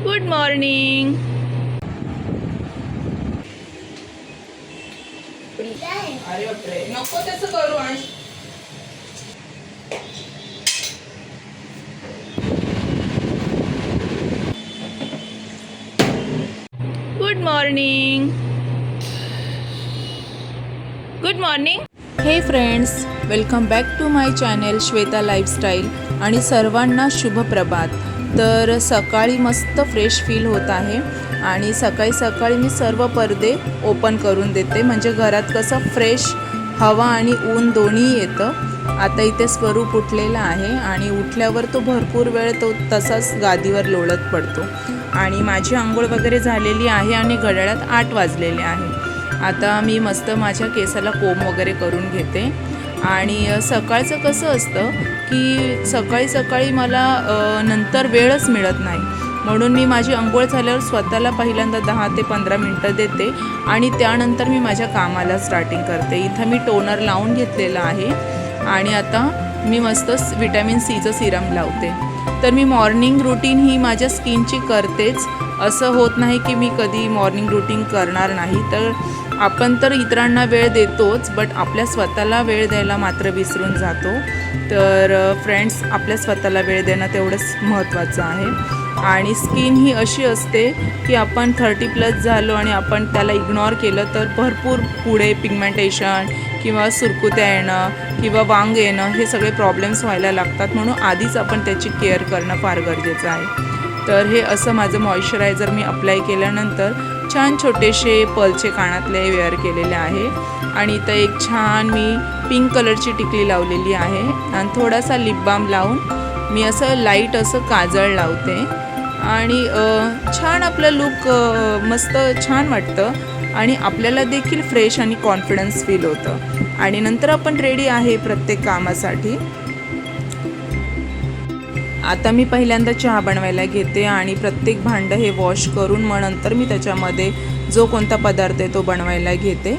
Good morning. अरे बापरे, नको तसं करू. Ansh good morning. Good morning. Hey friends, welcome back to my channel Shweta lifestyle आणि सर्वांना शुभ प्रभात. तर सकाळी मस्त फ्रेश फील होत आहे आणि सकाळी सकाळी मी सर्व पडदे ओपन करून देते, म्हणजे घरात कसं फ्रेश हवा आणि ऊन दोन्ही येतं. आता इथे स्वरूप उठलेला आहे आणि उठल्यावर तो भरपूर वेळ तो तसाच गादीवर लोळत पडतो आणि माझी आंघोळ वगैरे झालेली आहे आणि घड्याळात 8 वाजलेले आहे. आता मी मस्त माझ्या केसाला कोंब वगैरे करून घेते आणि सकाळचं कसं असतं की सकाळी सकाळी मला नंतर वेळच मिळत नाही, म्हणून मी माझी अंघोळ झाल्यावर स्वतःला पहिल्यांदा 10 ते 15 मिनटं देते आणि त्यानंतर मी माझ्या कामाला स्टार्टिंग करते. इथं मी टोनर लावून घेतलेला आहे आणि आता मी मस्त विटॅमिन सीचं सिरम लावते. तर मी मॉर्निंग रुटीन ही माझ्या स्किनची करतेच, असं होत नाही की मी कधी मॉर्निंग रुटीन करणार नाही. तर आपण तर इतरांना वेळ देतोच, बट आपल्या स्वतःला वेळ द्यायला मात्र विसरून जातो. तर फ्रेंड्स, आपल्या स्वतःला वेळ देणं तेवढंच महत्त्वाचं आहे. आणि स्किन ही अशी असते की आपण 30+ झालो आणि आपण त्याला इग्नोर केलं तर भरपूर पुढे पिगमेंटेशन किंवा सुरकुत्या येणं किंवा वांग येणं हे सगळे प्रॉब्लेम्स व्हायला लागतात. म्हणून आधीच आपण त्याची केअर करणं फार गरजेचं आहे. तर हे असं माझं मॉइश्चरायझर मी अप्लाय केल्यानंतर छान छोटेसे पर्लचे कानातले वेअर केलेले आहे आणि इथं एक छान मी पिंक कलरची टिकली लावलेली आहे आणि थोडासा लिप बाम लावून मी असं लाईट असं काजळ लावते आणि छान आपलं लुक मस्त छान वाटतं आणि आपल्याला देखील फ्रेश आणि कॉन्फिडन्स फील होतं. आणि नंतर आपण रेडी आहे प्रत्येक कामासाठी. आता मी पहिल्यांदा चहा बनवायला घेते आणि प्रत्येक भांडं हे वॉश करून मग नंतर मी त्याच्यामध्ये जो कोणता पदार्थ आहे तो बनवायला घेते.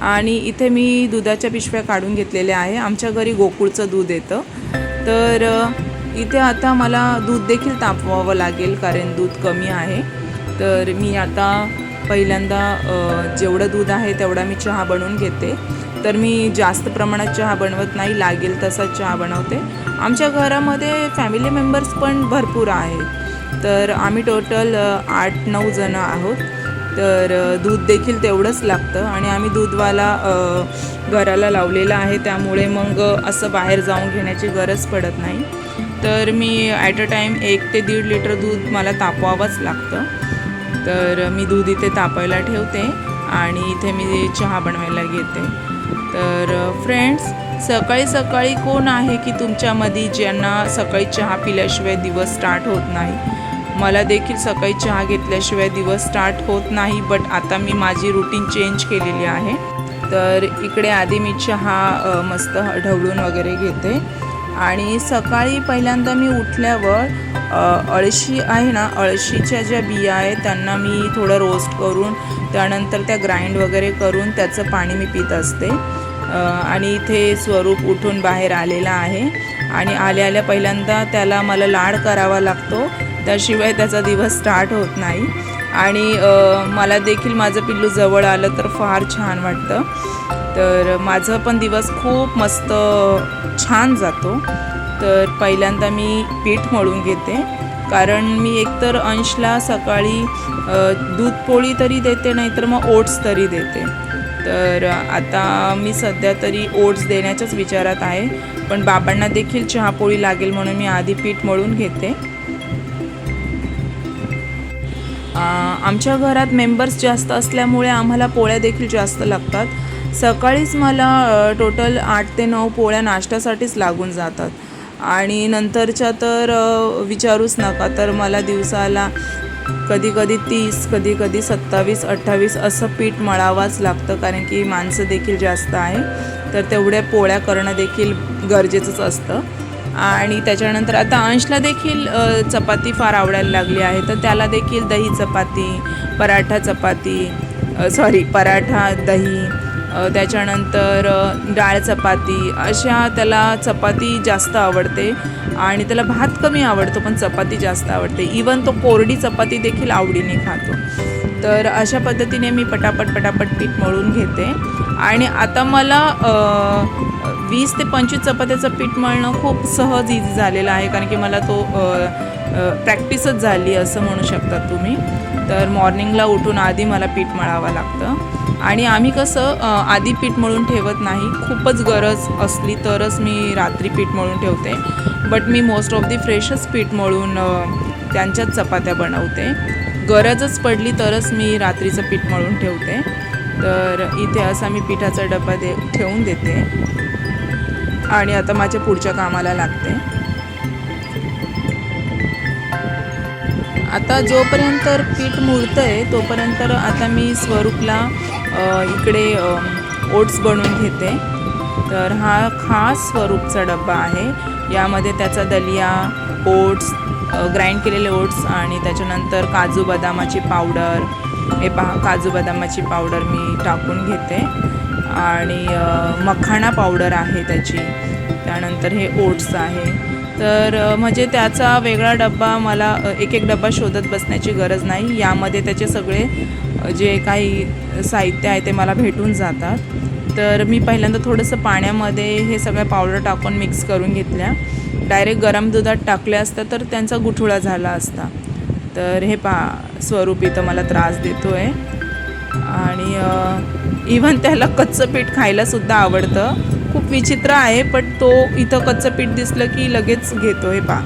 आणि इथे मी दुधाच्या पिशव्या काढून घेतलेल्या आहे. आमच्या घरी गोकुळचं दूध येतं, तर इथे आता मला दूध देखील तापवावं लागेल कारण दूध कमी आहे. तर मी आता पहिल्यांदा जेवढं दूध आहे तेवढा मी चहा बनवून घेते. तर मी जास्त प्रमाणात चहा बनवत नाही, लागेल तसा चहा बनवते. आमच्या घरामध्ये फॅमिली मेंबर्स पण भरपूर आहेत, तर आम्ही टोटल 8-9 जणं आहोत. तर दूध देखील तेवढंच लागतं आणि आम्ही दूधवाला घराला लावलेला आहे, त्यामुळे मग असं बाहेर जाऊन घेण्याची गरज पडत नाही. तर मी ॲट अ टाईम 1 ते 1.5 लिटर दूध मला तापवावंच लागतं. तर मी दूध इथे तापायला ठेवते आणि इथे मी चहा बनवायला घेते. तर फ्रेंड्स, सकाळी सकाळी कोण आहे की तुमच्यामध्ये ज्यांना सकाळी चहा पिल्याशिवाय दिवस स्टार्ट होत नाही? मला देखील सकाळी चहा घेतल्याशिवाय दिवस स्टार्ट होत नाही, बट आता मी माझी रुटीन चेंज केलेली आहे. तर इकडे आधी मी चहा मस्त ढवळून वगैरे घेते आणि सकाळी पहिल्यांदा मी उठल्यावर अळशी आहे ना, अळशीच्या ज्या बिया आहेत त्यांना मी थोडं रोस्ट करून त्यानंतर त्या ग्राइंड वगैरे करून त्याचं पाणी मी पित असते. आणि इथे स्वरूप उठून बाहेर आलेला आहे आणि आल्या आल्या पहिल्यांदा त्याला मला लाड करावा लागतो, त्याशिवाय त्याचा दिवस स्टार्ट होत नाही. आणि मला देखील माझं पिल्लू जवळ आलं तर फार छान वाटतं. तर माझं पण दिवस खूप मस्त छान जातो. तर पहिल्यांदा मी पीठ मळून घेते, कारण मी एकतर अंशला सकाळी दूध पोळी तरी देते, नाहीतर मग ओट्स तरी देते. तर आता मी सध्या तरी ओट्स देण्याच्याच विचारात आहे, पण बाबांना देखील चहापोळी लागेल म्हणून मी आधी पीठ मळून घेते. आमच्या घरात मेंबर्स जास्त असल्यामुळे आम्हाला पोळ्या देखील जास्त लागतात. सकाळीच मला टोटल 8 ते 9 पोळ्या नाश्त्यासाठीच लागून जातात आणि नंतरच्या तर विचारूच नका. तर मला दिवसाला कधी कधी 30, कधी कधी 27-28 असं पीठ मळावाच लागतं, कारण की माणसं देखील जास्त आहे. तर तेवढ्या पोळ्या करणं देखील गरजेचंच असतं. आणि त्याच्यानंतर आता अंशला देखील चपाती फार आवडायला लागली आहे, तर त्याला देखील दही चपाती, पराठा दही त्याच्यानंतर डाळ चपाती, अशा त्याला चपाती जास्त आवडते आणि त्याला भात कमी आवडतो पण चपाती जास्त आवडते. इवन तो कोरडी चपाती देखील आवडीने खातो. तर अशा पद्धतीने मी पटापट पीठ मळून घेते आणि आता मला 20 ते 25 चपात्याचं पीठ मळणं खूप सहज इझी झालेलं आहे, कारण की मला तो प्रॅक्टिसच झाली असं म्हणू शकता तुम्ही. तर मॉर्निंगला उठून आधी मला पीठ मळावं लागतं आणि आम्ही कसं आधी पीठ मळून ठेवत नाही. खूपच गरज असली तरच मी रात्री पीठ मळून ठेवते, बट मी मोस्ट ऑफ दी फ्रेशच पीठ मळून त्यांच्याच चपात्या बनवते. गरजच पडली तरच मी रात्रीचं पीठ मळून ठेवते. तर इथे असा मी पिठाचा डबा ठेवून देते आणि आता माझ्या पुढच्या कामाला लागते. आता जोपर्यंत पीठ मुळतं आहे तोपर्यंत आता मी स्वरूपला इकडे ओट्स बनवून घेते. तर हा खास स्वरूपचा डबा आहे. यामध्ये त्याचा दलिया, ओट्स, ग्राइंड केलेले ओट्स आणि त्याच्यानंतर काजू बदामाची पावडर, हे पहा काजू बदामाची पावडर मी टाकून घेते आणि मखाणा पावडर आहे त्याची, त्यानंतर हे ओट्स आहे. तर म्हणजे त्याचा वेगळा डब्बा मला एक डब्बा शोधत बसण्याची गरज नाही. यामध्ये त्याचे सगळे जे काही साहित्य आहे ते मला भेटून जातात. तर मी पहिल्यांदा थोडंसं पाण्यामध्ये हे सगळ्या पावडर टाकून मिक्स करून घेतल्या. डायरेक्ट गरम दुधात टाकल्या असत्या तर त्यांचा गुठळा झाला असता. तर हे पहा स्वरूप इथं मला त्रास देतो आहे आणि इव्हन त्याला कच्चं पीठ खायलासुद्धा आवडतं. खूप विचित्र आहे, पण तो इथं कच्चं पीठ दिसलं की लगेच घेतो. हे पहा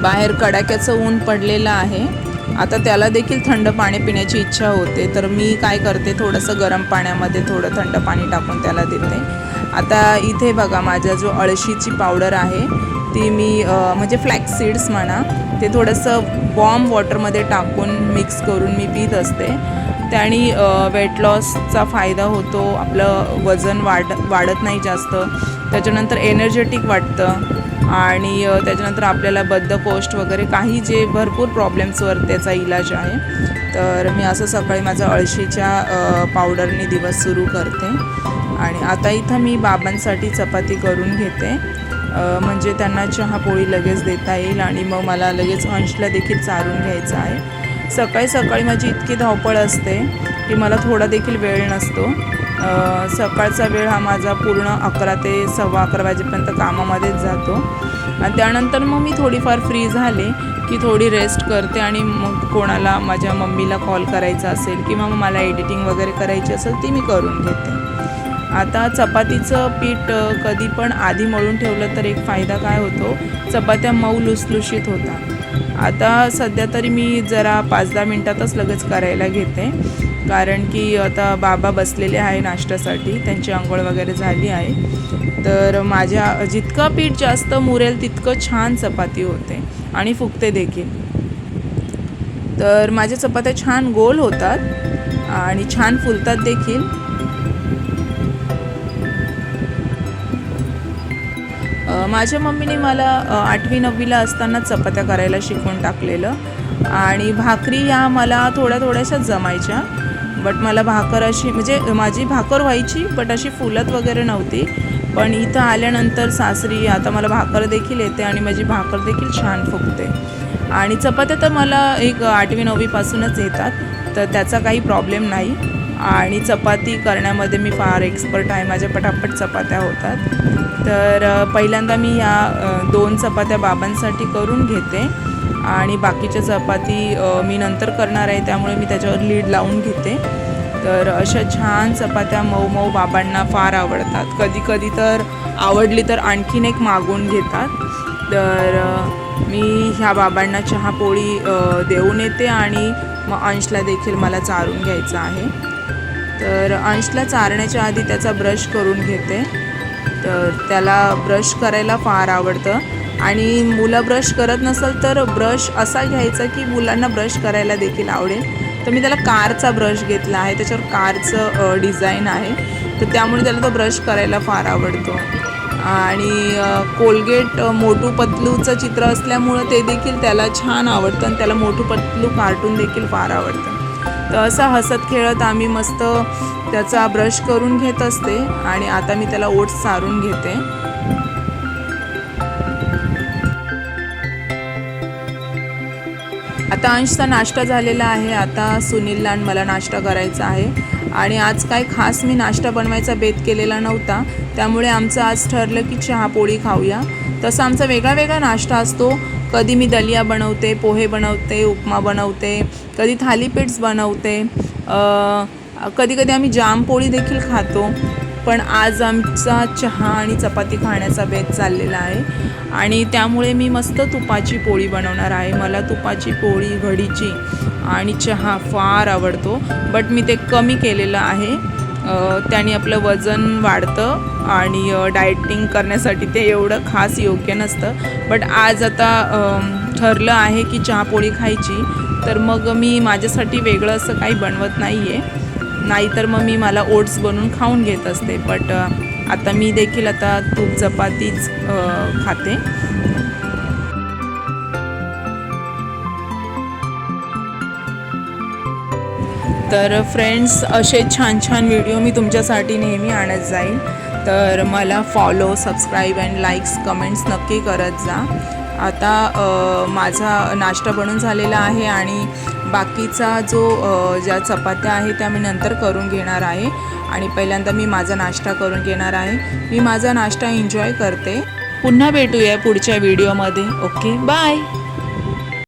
बाहेर कडाक्याचं ऊन पडलेलं आहे. आता त्याला देखील थंड पाणी पिण्याची इच्छा होते, तर मी काय करते, थोडंसं गरम पाण्यामध्ये थोडं थंड पाणी टाकून त्याला देते. आता इथे बघा माझा जो अळशीची पावडर आहे ती मी म्हणजे फ्लॅक्स सीड्स म्हणा, ते थोडंसं वॉर्म वॉटरमध्ये टाकून मिक्स करून मी पीत असते. त्याने वेट लॉसचा फायदा होतो, आपलं वजन वाढत नाही जास्त, त्याच्यानंतर एनर्जेटिक वाटतं आणि त्याच्यानंतर आपल्याला बद्धकोष्ठ वगैरे काही जे भरपूर प्रॉब्लेम्सवर त्याचा इलाज आहे. तर मी असं सकाळी माझा अळशीच्या पावडरने दिवस सुरू करते. आणि आता इथं मी बाबांसाठी चपाती करून घेते, म्हणजे त्यांना चहा पोळी लगेच देता येईल आणि मग मला लगेच अंशला देखील चारून घ्यायचं आहे. सकाळी सकाळी माझी इतकी धावपळ असते की मला थोडा देखील वेळ नसतो. सकाळचा वेळ हा माझा पूर्ण 11 ते 11:15 वाजेपर्यंत कामामध्येच जातो आणि त्यानंतर मग मी थोडीफार फ्री झाले की थोडी रेस्ट करते आणि मग कोणाला माझ्या मम्मीला कॉल करायचा असेल किंवा मग मला एडिटिंग वगैरे करायची असेल ती मी करून घेते. आता चपातीचं पीठ कधी पण आधी मळून ठेवलं तर एक फायदा काय होतो, चपात्या मऊ लुसलुशीत होतात. आता सध्या तरी मी जरा 5-10 मिनटातच लगेच करायला घेते, कारण की आता बाबा बसलेले आहे नाश्त्यासाठी, त्यांची आंघोळ वगैरे झाली आहे. तर माझ्या जितकं पीठ जास्त मुरेल तितकं छान चपाती होते आणि फुगते देखील. तर माझ्या चपात्या छान गोल होतात आणि छान फुलतात देखील. माझ्या मम्मीने मला 8वी-9वीला असताना चपात्या करायला शिकवून टाकलेलं आणि भाकरी ह्या मला थोड्याशाच जमायच्या, बट मला भाकर अशी म्हणजे माझी भाकर व्हायची बट अशी फुलत वगैरे नव्हती. पण इथं आल्यानंतर सासरी आता मला भाकर देखील येते आणि माझी भाकर देखील छान फुगते. आणि चपात्या तर मला एक 8वी-9वीपासूनच येतात, तर त्याचा काही प्रॉब्लेम नाही. आणि चपाती करण्यामध्ये मी फार एक्सपर्ट आहे, माझ्या पटापट चपात्या होतात. तर पहिल्यांदा मी ह्या 2 चपात्या बाबांसाठी करून घेते आणि बाकीच्या चपाती मी नंतर करणार आहे, त्यामुळे मी त्याच्यावर लीड लावून घेते. तर अशा छान चपात्या मऊ मऊ बाबांना फार आवडतात. कधी कधी तर आवडली तर आणखीन एक मागून घेतात. तर मी ह्या बाबांना चहा पोळी देऊन येते आणि मग अंशला देखील मला चारून घ्यायचं आहे. तर अंशला चारण्याच्या आधी त्याचा ब्रश करून घेते. तर त्याला ब्रश करायला फार आवडतं आणि मुलं ब्रश करत नसेल तर ब्रश असा घ्यायचा की मुलांना ब्रश करायला देखील आवडेल. तर मी त्याला कारचा ब्रश घेतला आहे, त्याच्यावर कारचं डिझाईन आहे, तर त्यामुळे त्याला तो ब्रश करायला फार आवडतो. आणि कोलगेट मोटू पतलूचं चित्र असल्यामुळं ते देखील त्याला छान आवडतं आणि त्याला मोटू पतलू कार्टून देखील फार आवडतं. तर असं हसत खेळत आम्ही मस्त त्याचा ब्रश करून घेत असते. आणि आता मी त्याला ओट्स चारून घेते. आता अंशचा नाश्ता झालेला आहे. आता सुनीलला आणि मला नाश्ता करायचा आहे. आणि आज काय खास मी नाश्ता बनवायचा बेत केलेला नव्हता, त्यामुळे आमचं आज ठरलं की चहा पोळी खाऊया. तसं आमचा वेगळा वेगळा नाश्ता असतो. कधी मी दलिया बनवते, पोहे बनवते, उपमा बनवते, कधी थालीपीठ्स बनवते, कधी कधी आम्ही जाम पोळी देखील खातो. पण आज आमचा चहा आणि चपाती खाण्याचा बेत चाललेला आहे. आणि त्यामुळे मी मस्त तुपाची पोळी बनवणार आहे. मला तुपाची पोळी, घडीची आणि चहा फार आवडतो, बट मी ते कमी केलेलं आहे. त्याने आपलं वजन वाढतं आणि डाएटिंग करण्यासाठी ते एवढं खास योग्य नसतं. बट आज आता ठरलं आहे की चहा पोळी खायची, तर मग मी माझ्यासाठी वेगळं असं काही बनवत नाही आहे. नाहीतर मग मी मला ओट्स बनवून खाऊन घेत असते. बट आता मी देखील आता तूप चपातीच खाते. तर फ्रेंड्स, असे छान छान व्हिडिओ मी तुमच्यासाठी नेहमी आणत जाईल. तर मला follow, subscribe and likes, comments नक्की करत जा. आता माझा नाश्ता बनून झालेला आहे आणि बाकीचा ज्या चपात्या आहे त्या मी नंतर करून घेणार आहे. आणि पहिल्यांदा मी माझा नाश्ता करून घेणार आहे. मी माझा नाश्ता एन्जॉय करते. पुन्हा भेटूया पुढच्या व्हिडिओमध्ये. Okay, bye.